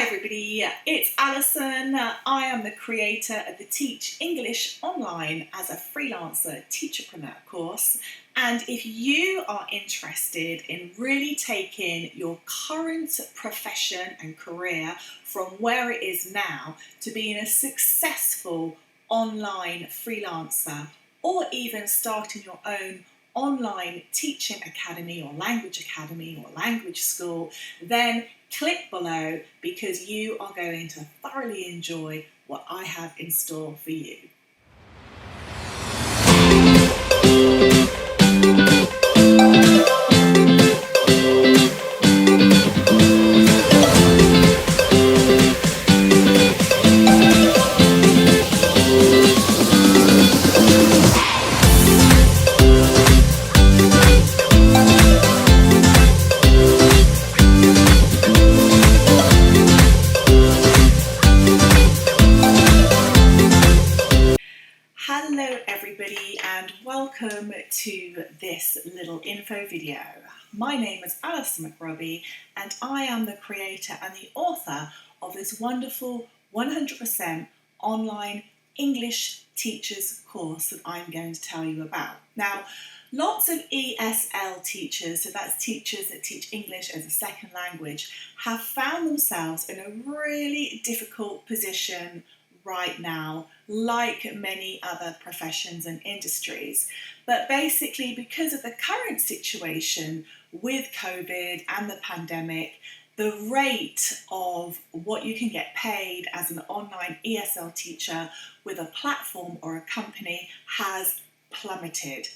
Hi everybody, it's Alison. I am the creator of the Teach English Online as a Freelancer Teacherpreneur course, and if you are interested in really taking your current profession and career from where it is now to being a successful online freelancer, or even starting your own online teaching academy or language school, then click below because you are going to thoroughly enjoy what I have in store for you. Hello everybody and welcome to this little info video. My name is Alison McRobbie and I am the creator and the author of this wonderful 100% online English teachers course that I'm going to tell you about. Now, lots of ESL teachers, so that's teachers that teach English as a second language, have found themselves in a really difficult position right now, like many other professions and industries. But basically, because of the current situation with COVID and the pandemic, the rate of what you can get paid as an online ESL teacher with a platform or a company has plummeted.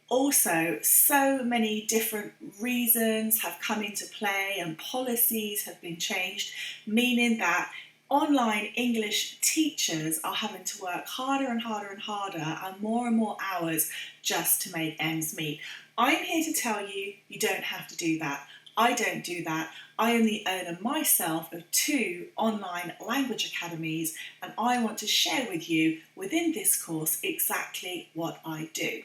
Also, so many different reasons have come into play and policies have been changed, meaning that online English teachers are having to work harder and harder and more hours just to make ends meet. I'm here to tell you, you don't have to do that. I don't do that. I am the owner myself of 2 online language academies, and I want to share with you within this course exactly what I do.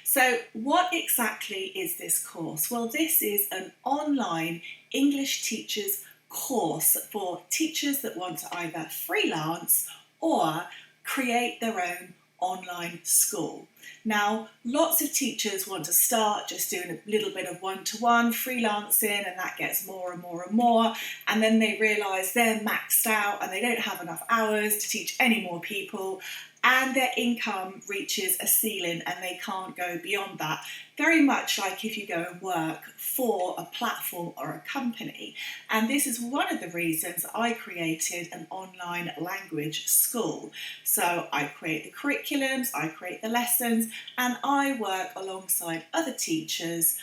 So what exactly is this course? Well, this is an online English teachers course for teachers that want to either freelance or create their own online school. Now, lots of teachers want to start just doing a little bit of one-to-one freelancing, and that gets more and more, and then they realise they're maxed out and they don't have enough hours to teach any more people, and their income reaches a ceiling and they can't go beyond that. Very much like if you go and work for a platform or a company. And this is one of the reasons I created an online language school. So I create the curriculums, I create the lessons, and I work alongside other teachers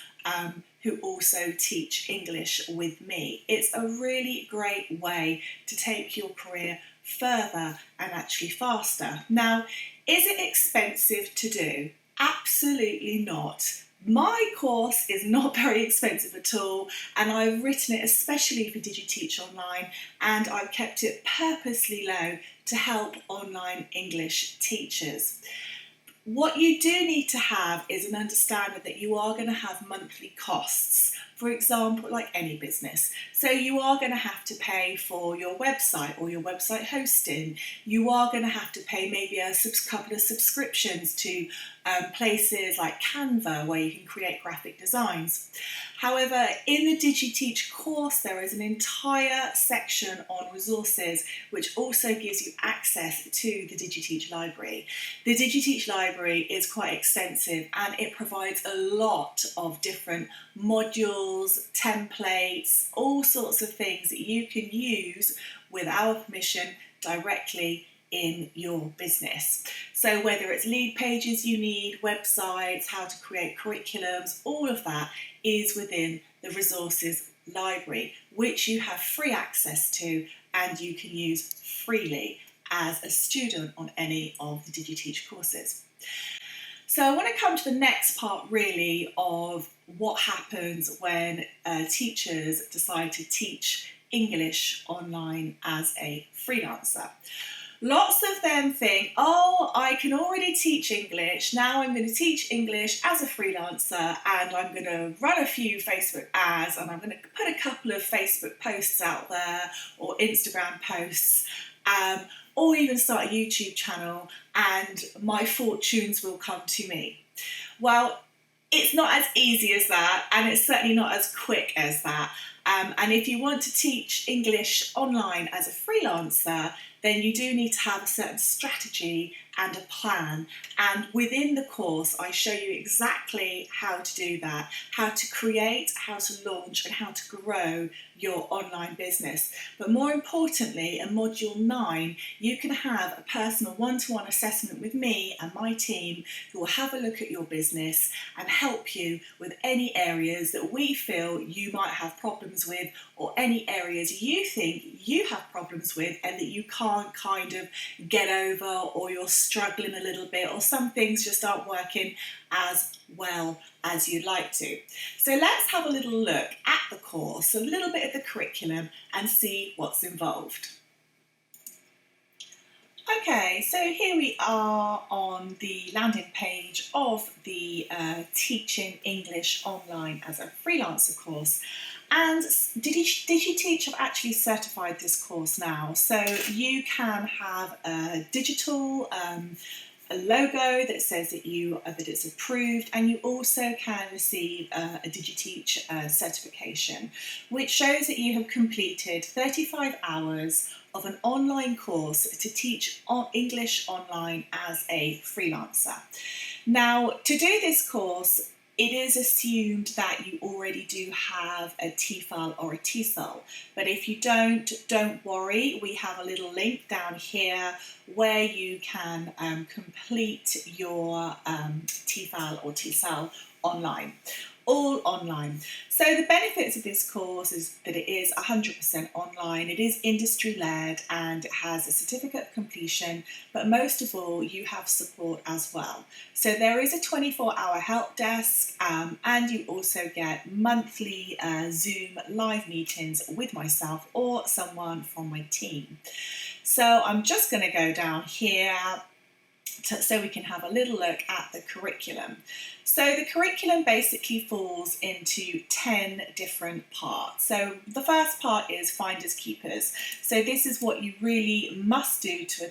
who also teach English with me. It's a really great way to take your career further and actually faster. Now, is it expensive to do? Absolutely not. My course is not very expensive at all, and I've written it especially for DigiTeach Online, and I've kept it purposely low to help online English teachers. What you do need to have is an understanding that you are going to have monthly costs, for example, like any business. So you are going to have to pay for your website or your website hosting. You are going to have to pay maybe a couple of subscriptions to places like Canva, where you can create graphic designs. However, in the DigiTeach course, there is an entire section on resources, which also gives you access to the DigiTeach library. The DigiTeach library is quite extensive and it provides a lot of different modules, templates, all sorts of things that you can use with our permission directly in your business. So whether it's lead pages you need, websites, how to create curriculums, all of that is within the resources library, which you have free access to and you can use freely as a student on any of the DigiTeach courses. So I want to come to the next part really of what happens when teachers decide to teach English online as a freelancer. Lots of them think, oh, I can already teach English. Now I'm going to teach English as a freelancer, and I'm going to run a few Facebook ads, and I'm going to put a couple of Facebook posts out there or Instagram posts, or even start a YouTube channel, and my fortunes will come to me. Well, it's not as easy as that, and it's certainly not as quick as that. And if you want to teach English online as a freelancer, then you do need to have a certain strategy and a plan. And within the course, I show you exactly how to do that, how to create, how to launch, and how to grow your online business. But more importantly, in Module 9, you can have a personal one-to-one assessment with me and my team who will have a look at your business and help you with any areas that we feel you might have problems with, or any areas you think you have problems with and that you can't kind of get over, or you're struggling a little bit, or some things just aren't working as well as you'd like to. So let's have a little look at the course, a little bit of the curriculum, and see what's involved. Okay, so here we are on the landing page of the Teaching English Online as a Freelancer course. And DigiTeach have actually certified this course now, so you can have a digital a logo that says that it's approved, and you also can receive a DigiTeach certification, which shows that you have completed 35 hours of an online course to teach English online as a freelancer. Now, to do this course, it is assumed that you already do have a TEFL or a TESOL, but if you don't worry, we have a little link down here where you can complete your TEFL or TESOL online. All online. So the benefits of this course is that it is 100% online, it is industry-led, and it has a certificate of completion, but most of all, you have support as well. So there is a 24-hour help desk, and you also get monthly Zoom live meetings with myself or someone from my team. So I'm just going to go down here so we can have a little look at the curriculum. So the curriculum basically falls into 10 different parts. So the first part is finders keepers. So this is what you really must do to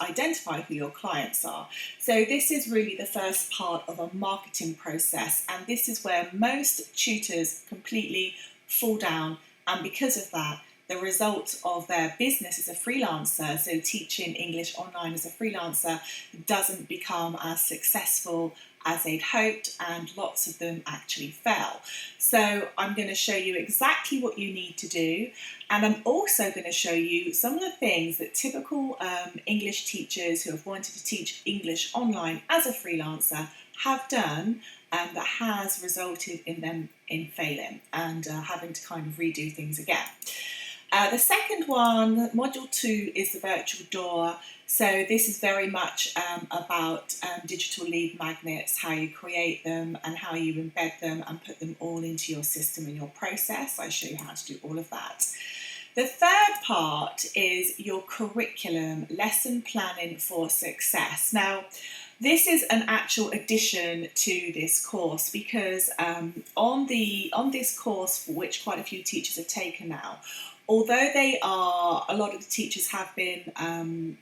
identify who your clients are. So this is really the first part of a marketing process, and this is where most tutors completely fall down, and because of that, the result of their business as a freelancer, so teaching English online as a freelancer, doesn't become as successful as they'd hoped, and lots of them actually fail. So I'm going to show you exactly what you need to do, and I'm also going to show you some of the things that typical English teachers who have wanted to teach English online as a freelancer have done, that has resulted in them in failing and having to kind of redo things again. The second one, Module 2, is the virtual door. So this is very much about digital lead magnets, how you create them and how you embed them and put them all into your system and your process. I show you how to do all of that. The third part is your curriculum, lesson planning for success. Now, this is an actual addition to this course because on this course, for which quite a few teachers have taken now, although a lot of the teachers have been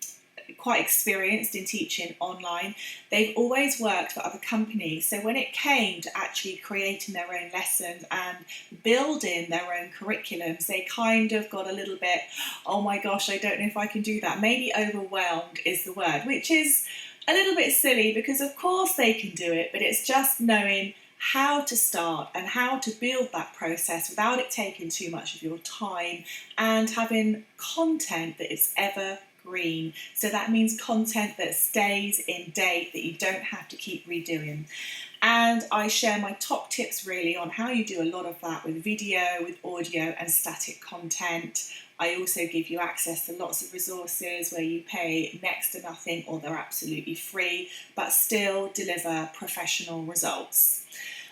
quite experienced in teaching online, they've always worked for other companies. So when it came to actually creating their own lessons and building their own curriculums, they kind of got a little bit, oh my gosh, I don't know if I can do that. Maybe overwhelmed is the word, which is a little bit silly because of course they can do it, but it's just knowing how to start and how to build that process without it taking too much of your time, and having content that is evergreen. So that means content that stays in date, that you don't have to keep redoing. And I share my top tips really on how you do a lot of that with video, with audio and static content. I also give you access to lots of resources where you pay next to nothing or they're absolutely free, but still deliver professional results.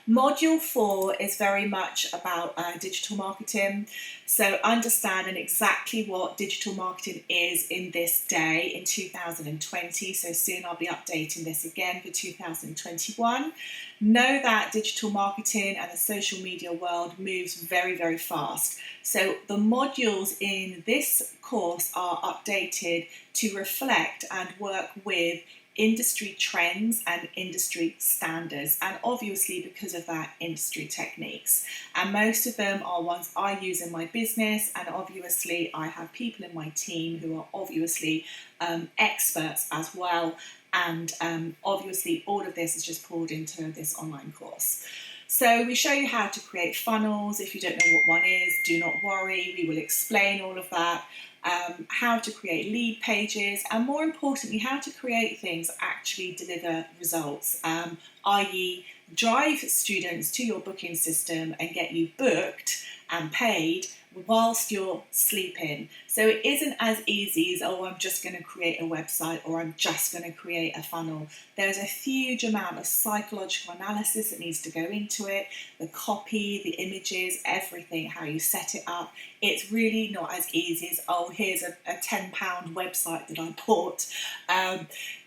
Module 4 is very much about digital marketing. So understanding exactly what digital marketing is in this day in 2020. So soon I'll be updating this again for 2021. Know that digital marketing and the social media world moves very, very fast. So the modules in this course are updated to reflect and work with industry trends and industry standards, and obviously because of that, industry techniques. And most of them are ones I use in my business, and obviously I have people in my team who are obviously experts as well. And obviously all of this is just poured into this online course. So we show you how to create funnels. If you don't know what one is, do not worry, we will explain all of that. How to create lead pages, and more importantly, how to create things that actually deliver results, i.e. drive students to your booking system and get you booked and paid whilst you're sleeping. So it isn't as easy as, oh, I'm just going to create a website or I'm just going to create a funnel. There's a huge amount of psychological analysis that needs to go into it, the copy, the images, everything, how you set it up. It's really not as easy as, oh, here's a £10 website that I bought.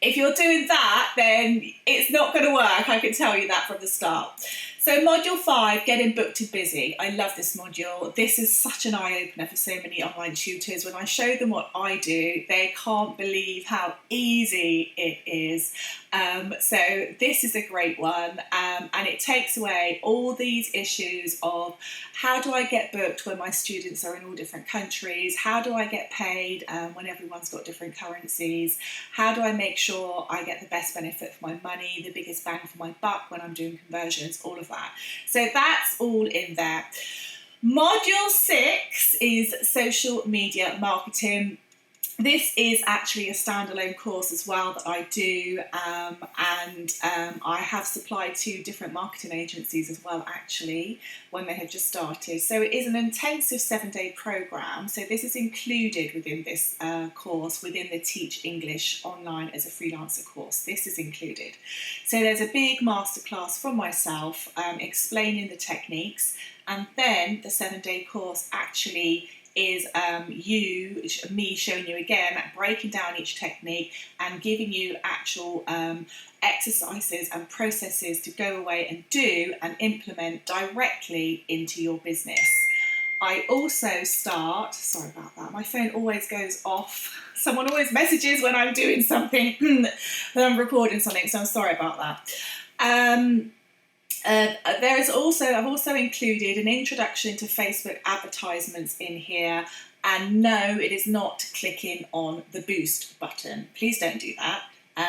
If you're doing that, then it's not going to work. I can tell you that from the start. So module 5, getting booked and busy. I love this module. This is such an eye-opener for so many online tutors. When I show them what I do, they can't believe how easy it is. So this is a great one, and it takes away all these issues of how do I get booked when my students are in all different countries? How do I get paid when everyone's got different currencies? How do I make sure I get the best benefit for my money, the biggest bang for my buck when I'm doing conversions, all of that. So that's all in there. Module 6 is social media marketing. This is actually a standalone course as well that I do, and I have supplied to different marketing agencies as well, actually, when they have just started. So it is an intensive 7-day program. So this is included within this course, within the Teach English online as a freelancer course. This is included. So there's a big masterclass from myself explaining the techniques, and then the 7-day course actually is me showing you again, breaking down each technique and giving you actual exercises and processes to go away and do and implement directly into your business. I also start, sorry about that, my phone always goes off. Someone always messages when I'm doing something, that I'm recording something, so I'm sorry about that. I've also included an introduction to Facebook advertisements in here, and no, it is not clicking on the boost button. Please don't do that.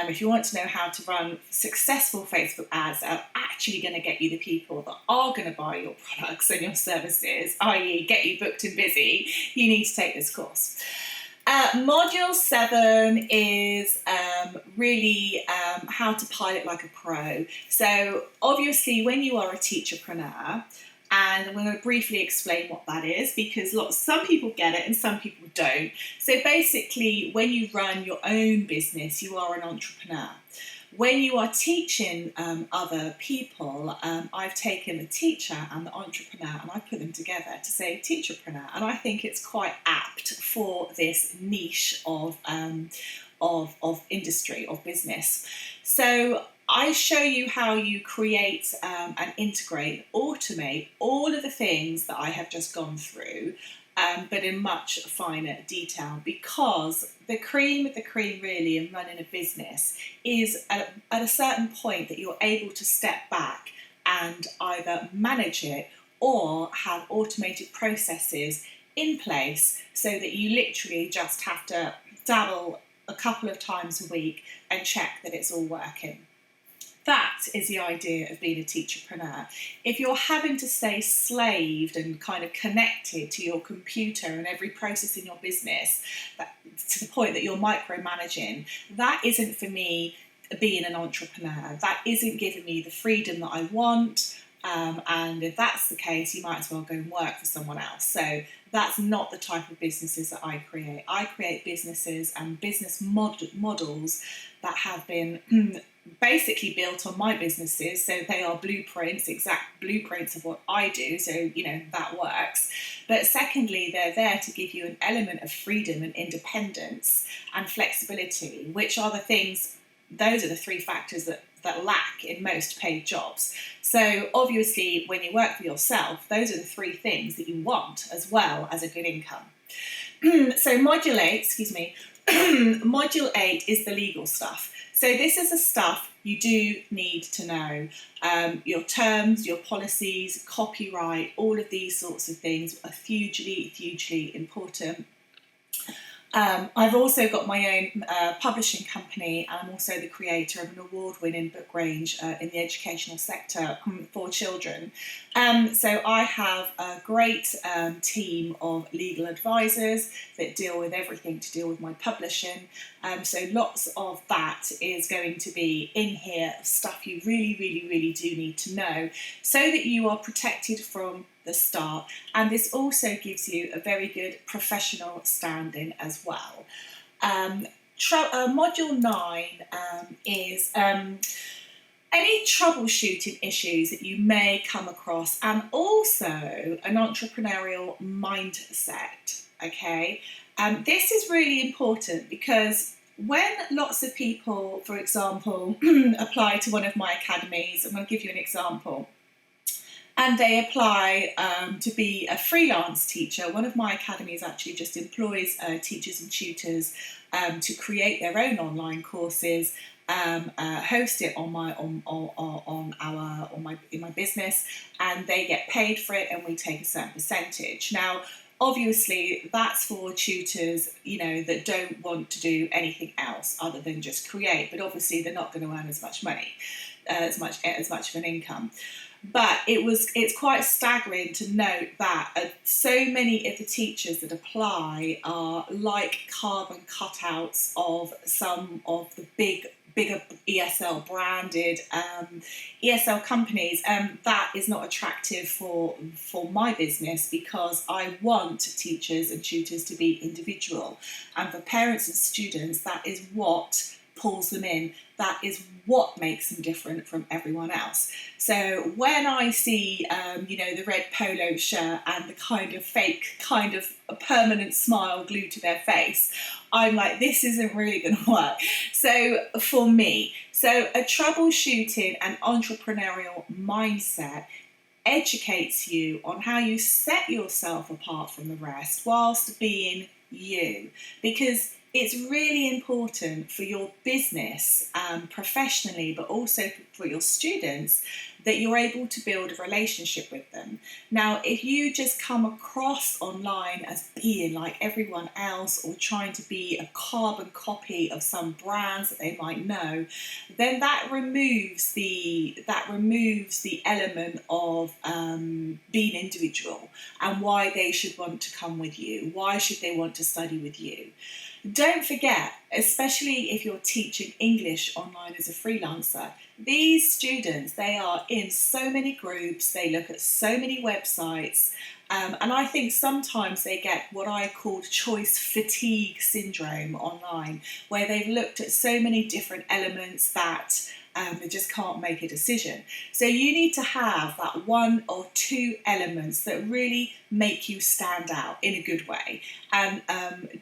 If you want to know how to run successful Facebook ads that are actually going to get you the people that are going to buy your products and your services, i.e. get you booked and busy, you need to take this course. Module 7 is really how to pilot like a pro. So obviously when you are a teacherpreneur, and I'm going to briefly explain what that is, because some people get it and some people don't. So basically when you run your own business, you are an entrepreneur. When you are teaching other people, I've taken the teacher and the entrepreneur and I put them together to say teacherpreneur, and I think it's quite apt for this niche of industry, of business. So I show you how you create and integrate, automate all of the things that I have just gone through, but in much finer detail, because the cream of the cream really in running a business is at a certain point that you're able to step back and either manage it or have automated processes in place so that you literally just have to dabble a couple of times a week and check that it's all working. That is the idea of being a teacherpreneur. If you're having to stay slaved and kind of connected to your computer and every process in your business, to the point that you're micromanaging, that isn't for me being an entrepreneur. That isn't giving me the freedom that I want. And if that's the case, you might as well go and work for someone else. So That's not the type of businesses that I create. I create businesses and business models that have been basically built on my businesses, so they are blueprints, exact blueprints of what I do, so that works. But secondly, they're there to give you an element of freedom and independence and flexibility, which are those are the three factors that lack in most paid jobs. So obviously when you work for yourself, those are the three things that you want, as well as a good income. So module 8 is the legal stuff. So this is the stuff you do need to know. Your terms, your policies, copyright, all of these sorts of things are hugely, hugely important. I've also got my own publishing company, and I'm also the creator of an award-winning book range in the educational sector for children. So I have a great team of legal advisors that deal with everything to deal with my publishing. So lots of that is going to be in here, stuff you really, really, really do need to know, so that you are protected from the start, and this also gives you a very good professional standing as well. Module 9 is any troubleshooting issues that you may come across, and also an entrepreneurial mindset. Okay, this is really important because when lots of people, for example, apply to one of my academies, I'm going to give you an example, and they apply to be a freelance teacher. One of my academies actually just employs teachers and tutors to create their own online courses, host it in my business, and they get paid for it, and we take a certain percentage. Now, obviously, that's for tutors, that don't want to do anything else other than just create. But obviously, they're not going to earn as much money, as much of an income. But it's quite staggering to note that so many of the teachers that apply are like carbon cutouts of some of the bigger ESL branded ESL companies. That is not attractive for my business, because I want teachers and tutors to be individual, and for parents and students, that is what pulls them in. That is what makes them different from everyone else. So when I see, the red polo shirt and the kind of a permanent smile glued to their face, I'm like, this isn't really going to work. So for me, a troubleshooting and entrepreneurial mindset educates you on how you set yourself apart from the rest whilst being you, because it's really important for your business professionally, but also for your students, that you're able to build a relationship with them. Now, if you just come across online as being like everyone else, or trying to be a carbon copy of some brands that they might know, then that removes the element of being individual, and why they should want to come with you. Why should they want to study with you? Don't forget, especially if you're teaching English online as a freelancer, these students, they are in so many groups, they look at so many websites, and I think sometimes they get what I call choice fatigue syndrome online, where they've looked at so many different elements that they just can't make a decision. So you need to have that one or two elements that really make you stand out in a good way, and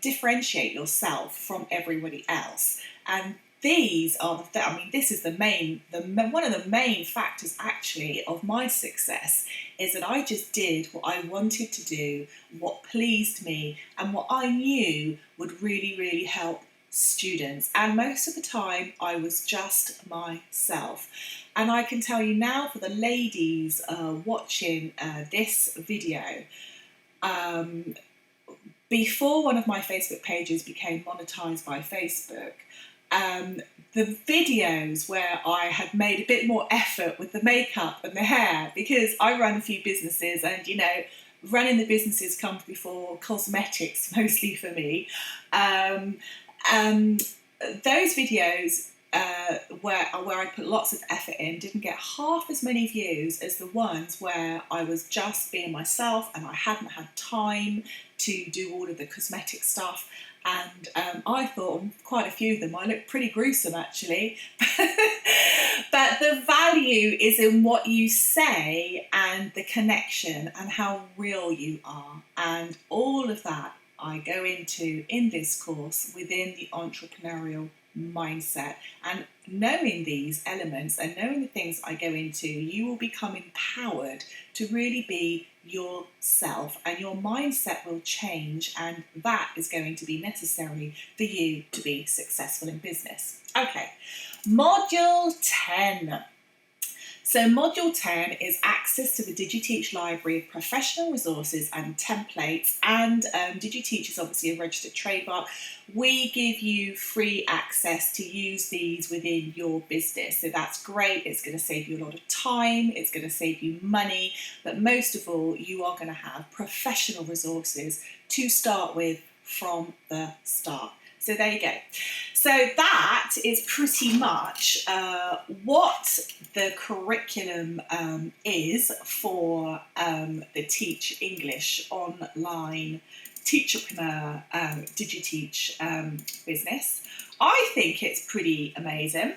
differentiate yourself from everybody else. And these are this is one of the main factors actually of my success, is that I just did what I wanted to do, what pleased me, and what I knew would really, really help students. And most of the time I was just myself. And I can tell you now, for the ladies watching this video, before one of my Facebook pages became monetized by Facebook, the videos where I had made a bit more effort with the makeup and the hair, because I run a few businesses, and running the businesses comes before cosmetics, mostly for me. Those videos where I put lots of effort in didn't get half as many views as the ones where I was just being myself and I hadn't had time to do all of the cosmetic stuff. And I thought quite a few of them, I looked pretty gruesome actually. But the value is in what you say and the connection and how real you are. And all of that I go into in this course within the entrepreneurial mindset. And knowing these elements and knowing the things I go into, you will become empowered to really be yourself, and your mindset will change, and that is going to be necessary for you to be successful in business. Okay, module 10. So module 10 is access to the DigiTeach library of professional resources and templates, and DigiTeach is obviously a registered trademark. We give you free access to use these within your business, so that's great. It's going to save you a lot of time, it's going to save you money, but most of all you are going to have professional resources to start with from the start. So there you go. So that is pretty much what the curriculum is for the Teach English online Teacherpreneur DigiTeach business. I think it's pretty amazing.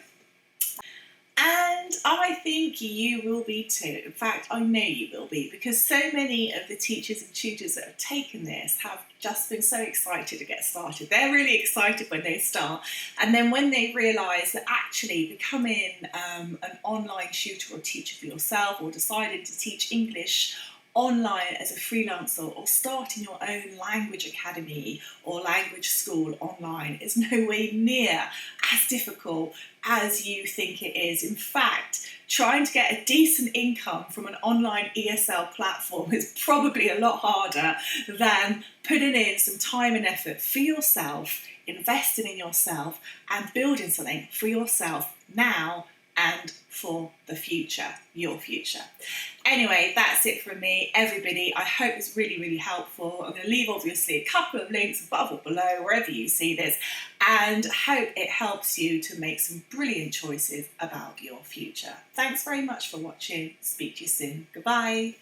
And I think you will be too. In fact, I know you will be, because so many of the teachers and tutors that have taken this have just been so excited to get started. They're really excited when they start. And then when they realise that actually becoming an online tutor or teacher for yourself, or deciding to teach English online as a freelancer, or starting your own language academy or language school online is nowhere near as difficult as you think it is. In fact, trying to get a decent income from an online ESL platform is probably a lot harder than putting in some time and effort for yourself, investing in yourself and building something for yourself now and for the future, your future. Anyway, that's it from me, everybody. I hope it's really, really helpful. I'm going to leave obviously a couple of links above or below, wherever you see this, and hope it helps you to make some brilliant choices about your future. Thanks very much for watching. Speak to you soon. Goodbye.